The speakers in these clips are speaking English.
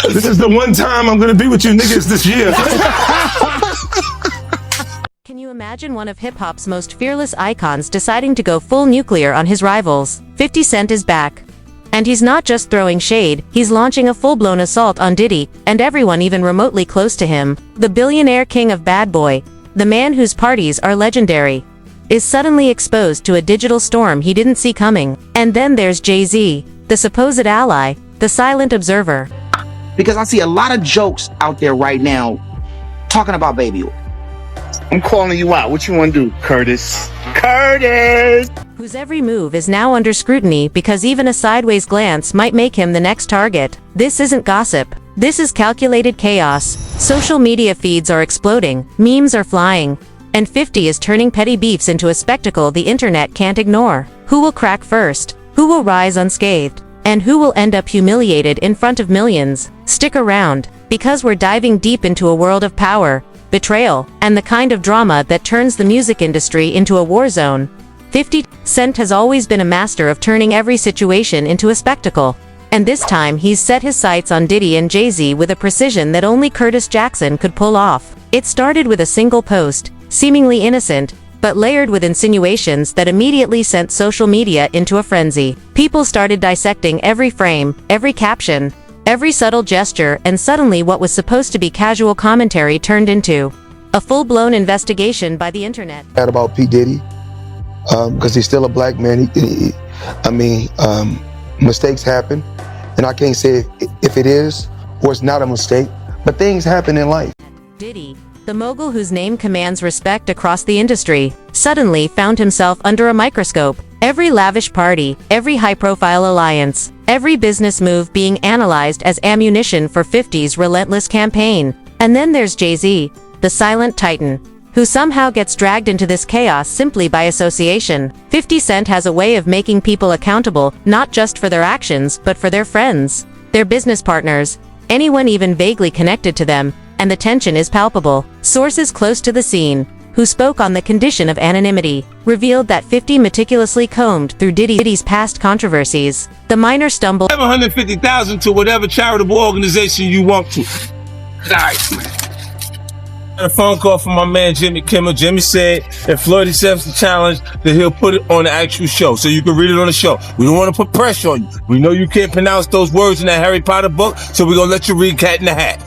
This is the one time I'm gonna be with you niggas this year. Can you imagine one of hip-hop's most fearless icons deciding to go full nuclear on his rivals? 50 Cent is back. And he's not just throwing shade, he's launching a full-blown assault on Diddy, and everyone even remotely close to him. The billionaire king of bad boy, the man whose parties are legendary, is suddenly exposed to a digital storm he didn't see coming. And then there's Jay-Z, the supposed ally, the silent observer. Because I see a lot of jokes out there right now talking about baby oil. I'm calling you out. What you want to do, Curtis? Curtis! Whose every move is now under scrutiny because even a sideways glance might make him the next target. This isn't gossip. This is calculated chaos. Social media feeds are exploding, memes are flying, and 50 is turning petty beefs into a spectacle the internet can't ignore. Who will crack first? Who will rise unscathed? And who will end up humiliated in front of millions? Stick around, because we're diving deep into a world of power, betrayal, and the kind of drama that turns the music industry into a war zone. 50 Cent has always been a master of turning every situation into a spectacle. And this time he's set his sights on Diddy and Jay-Z with a precision that only Curtis Jackson could pull off. It started with a single post, seemingly innocent, but layered with insinuations that immediately sent social media into a frenzy. People started dissecting every frame, every caption, every subtle gesture, and suddenly what was supposed to be casual commentary turned into a full-blown investigation by the internet. About P. Diddy, because he's still a black man. Mistakes happen, and I can't say if it is or it's not a mistake, but things happen in life. Diddy, the mogul whose name commands respect across the industry, suddenly found himself under a microscope. Every lavish party, every high-profile alliance, every business move being analyzed as ammunition for 50's relentless campaign. And then there's Jay-Z, the silent titan, who somehow gets dragged into this chaos simply by association. 50 Cent has a way of making people accountable, not just for their actions, but for their friends, their business partners, anyone even vaguely connected to them, and the tension is palpable. Sources close to the scene, who spoke on the condition of anonymity, revealed that 50 meticulously combed through Diddy's past controversies. The minor stumble. Have 150,000 to whatever charitable organization you want to. Nice, man. I got a phone call from my man Jimmy Kimmel. Jimmy said if Floyd accepts the challenge, that he'll put it on the actual show, so you can read it on the show. We don't want to put pressure on you. We know you can't pronounce those words in that Harry Potter book, so we're gonna let you read Cat in the Hat.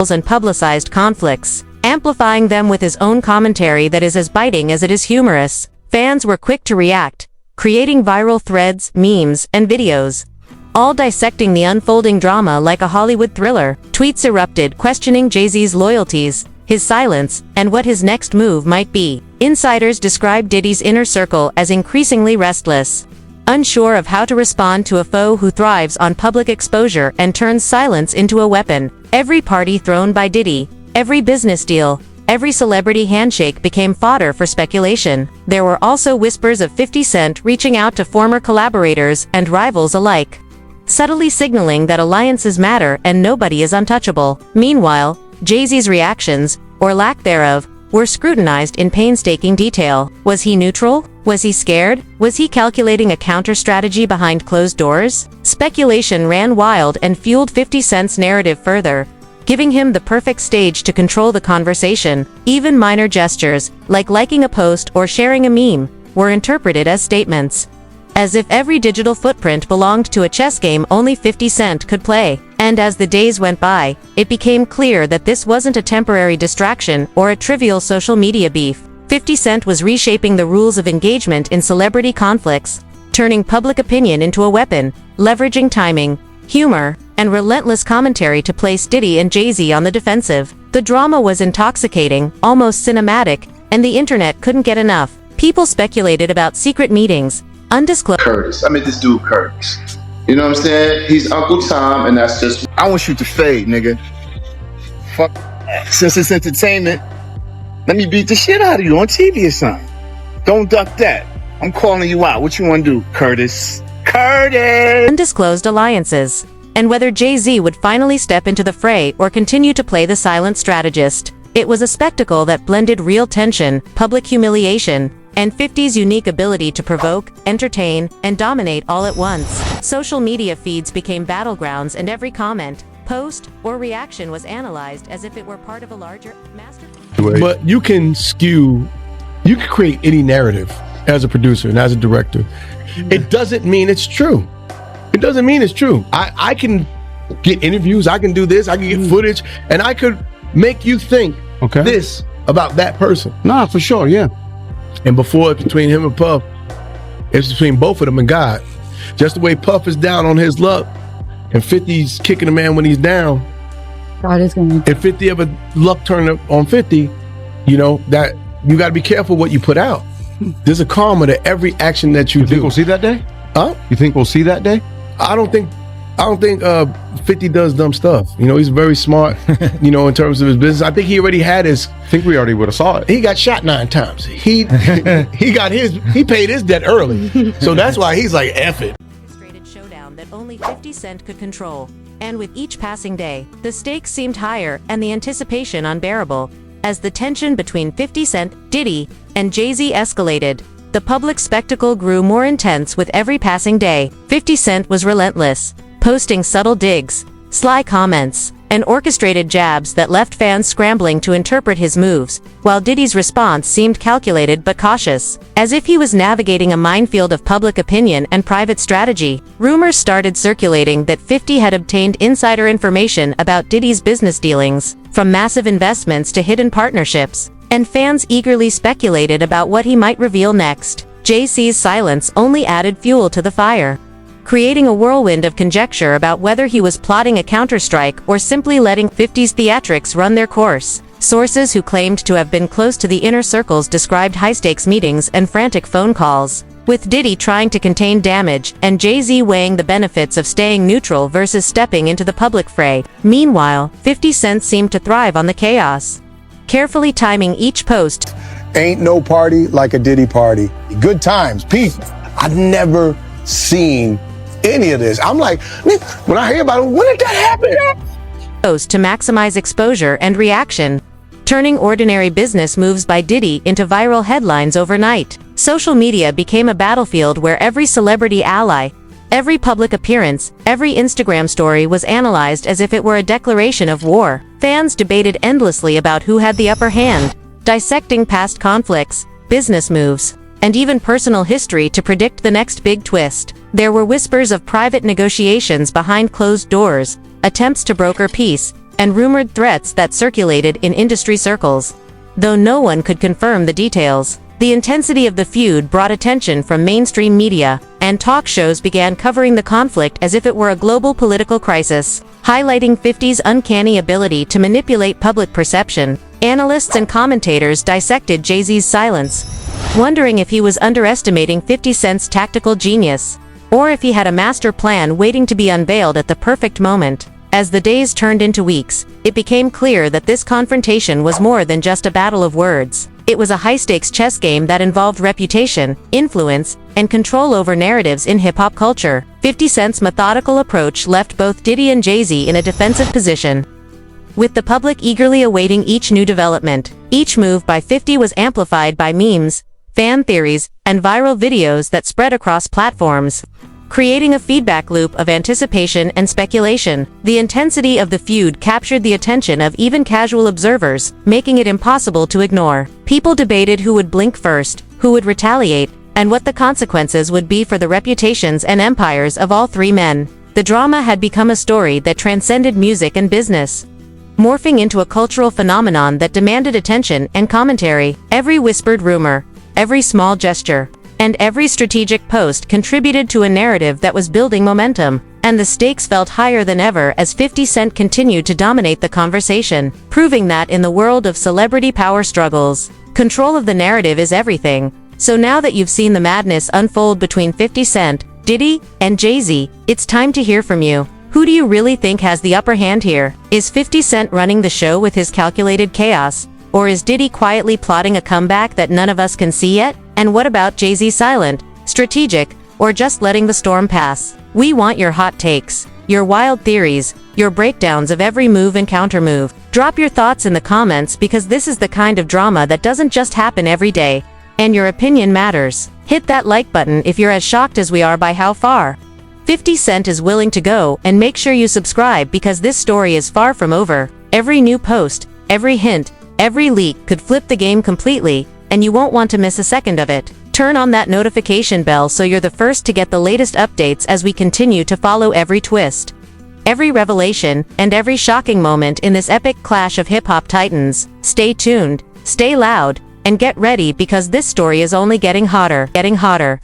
And publicized conflicts, amplifying them with his own commentary that is as biting as it is humorous. Fans were quick to react, creating viral threads, memes, and videos, all dissecting the unfolding drama like a Hollywood thriller. Tweets erupted questioning Jay-Z's loyalties, his silence, and what his next move might be. Insiders described Diddy's inner circle as increasingly restless, unsure of how to respond to a foe who thrives on public exposure and turns silence into a weapon. Every party thrown by Diddy, every business deal, every celebrity handshake became fodder for speculation. There were also whispers of 50 Cent reaching out to former collaborators and rivals alike, subtly signaling that alliances matter and nobody is untouchable. Meanwhile, Jay-Z's reactions, or lack thereof, were scrutinized in painstaking detail. Was he neutral? Was he scared? Was he calculating a counter-strategy behind closed doors? Speculation ran wild and fueled 50 Cent's narrative further, giving him the perfect stage to control the conversation. Even minor gestures, like liking a post or sharing a meme, were interpreted as statements, as if every digital footprint belonged to a chess game only 50 Cent could play. And as the days went by, it became clear that this wasn't a temporary distraction or a trivial social media beef. 50 Cent was reshaping the rules of engagement in celebrity conflicts, turning public opinion into a weapon, leveraging timing, humor, and relentless commentary to place Diddy and Jay-Z on the defensive. The drama was intoxicating, almost cinematic, and the internet couldn't get enough. People speculated about secret meetings, undisclosed. Curtis. I met this dude Curtis. You know what I'm saying? He's Uncle Tom, and that's just. I want you to fade, nigga. Fuck. Since it's entertainment, let me beat the shit out of you on TV or something. Don't duck that. I'm calling you out. What you want to do, Curtis? Curtis! Undisclosed alliances, and whether Jay-Z would finally step into the fray or continue to play the silent strategist. It was a spectacle that blended real tension, public humiliation, and 50's unique ability to provoke, entertain, and dominate all at once. Social media feeds became battlegrounds, and every comment, post, or reaction was analyzed as if it were part of a larger master. But you can create any narrative as a producer and as a director. It doesn't mean it's true. It doesn't mean it's true. I can get interviews, I can do this, I can get footage, and I could make you think this about that person. Nah, for sure, yeah. And before it's between him and Puff, it's between both of them and God. Just the way Puff is down on his luck, and 50's kicking a man when he's down. God is going to. If 50 ever luck turn up on 50, you know, that you got to be careful what you put out. There's a karma to every action that you do. Think we'll see that day? Huh? You think we'll see that day? I don't think 50 does dumb stuff. You know, he's very smart, you know, in terms of his business. I think he already had his. I think we already would have saw it. He got shot 9 times. He paid his debt early. So that's why he's like, F it. Orchestrated showdown that only 50 Cent could control. And with each passing day, the stakes seemed higher and the anticipation unbearable. As the tension between 50 Cent, Diddy, and Jay-Z escalated, the public spectacle grew more intense with every passing day. 50 Cent was relentless, posting subtle digs, sly comments, and orchestrated jabs that left fans scrambling to interpret his moves, while Diddy's response seemed calculated but cautious. As if he was navigating a minefield of public opinion and private strategy, rumors started circulating that 50 had obtained insider information about Diddy's business dealings, from massive investments to hidden partnerships, and fans eagerly speculated about what he might reveal next. Jay-Z's silence only added fuel to the fire, creating a whirlwind of conjecture about whether he was plotting a counterstrike or simply letting 50's theatrics run their course. Sources who claimed to have been close to the inner circles described high-stakes meetings and frantic phone calls, with Diddy trying to contain damage and Jay-Z weighing the benefits of staying neutral versus stepping into the public fray. Meanwhile, 50 Cent seemed to thrive on the chaos, carefully timing each post. Ain't no party like a Diddy party. Good times, peace. I've never seen any of this. I'm like, when I hear about it, when did that happen? To maximize exposure and reaction, turning ordinary business moves by Diddy into viral headlines overnight. Social media became a battlefield where every celebrity ally, every public appearance, every Instagram story was analyzed as if it were a declaration of war. Fans debated endlessly about who had the upper hand, dissecting past conflicts, business moves, and even personal history to predict the next big twist. There were whispers of private negotiations behind closed doors, attempts to broker peace, and rumored threats that circulated in industry circles. Though no one could confirm the details, the intensity of the feud brought attention from mainstream media, and talk shows began covering the conflict as if it were a global political crisis, highlighting 50's uncanny ability to manipulate public perception. Analysts and commentators dissected Jay-Z's silence, wondering if he was underestimating 50 Cent's tactical genius, or if he had a master plan waiting to be unveiled at the perfect moment. As the days turned into weeks, it became clear that this confrontation was more than just a battle of words. It was a high-stakes chess game that involved reputation, influence, and control over narratives in hip-hop culture. 50 Cent's methodical approach left both Diddy and Jay-Z in a defensive position, with the public eagerly awaiting each new development. Each move by 50 was amplified by memes, fan theories, and viral videos that spread across platforms, creating a feedback loop of anticipation and speculation. The intensity of the feud captured the attention of even casual observers, making it impossible to ignore. People debated who would blink first, who would retaliate, and what the consequences would be for the reputations and empires of all three men. The drama had become a story that transcended music and business, morphing into a cultural phenomenon that demanded attention and commentary. Every whispered rumor, every small gesture, and every strategic post contributed to a narrative that was building momentum, and the stakes felt higher than ever as 50 Cent continued to dominate the conversation, proving that in the world of celebrity power struggles, control of the narrative is everything. So now that you've seen the madness unfold between 50 Cent, Diddy, and Jay-Z, it's time to hear from you. Who do you really think has the upper hand here? Is 50 Cent running the show with his calculated chaos? Or is Diddy quietly plotting a comeback that none of us can see yet? And what about Jay-Z silent, strategic, or just letting the storm pass? We want your hot takes, your wild theories, your breakdowns of every move and countermove. Drop your thoughts in the comments because this is the kind of drama that doesn't just happen every day. And your opinion matters. Hit that like button if you're as shocked as we are by how far 50 Cent is willing to go, and make sure you subscribe because this story is far from over. Every new post, every hint, every leak could flip the game completely, and you won't want to miss a second of it. Turn on that notification bell so you're the first to get the latest updates as we continue to follow every twist, every revelation, and every shocking moment in this epic clash of hip-hop titans. Stay tuned, stay loud, and get ready because this story is only getting hotter.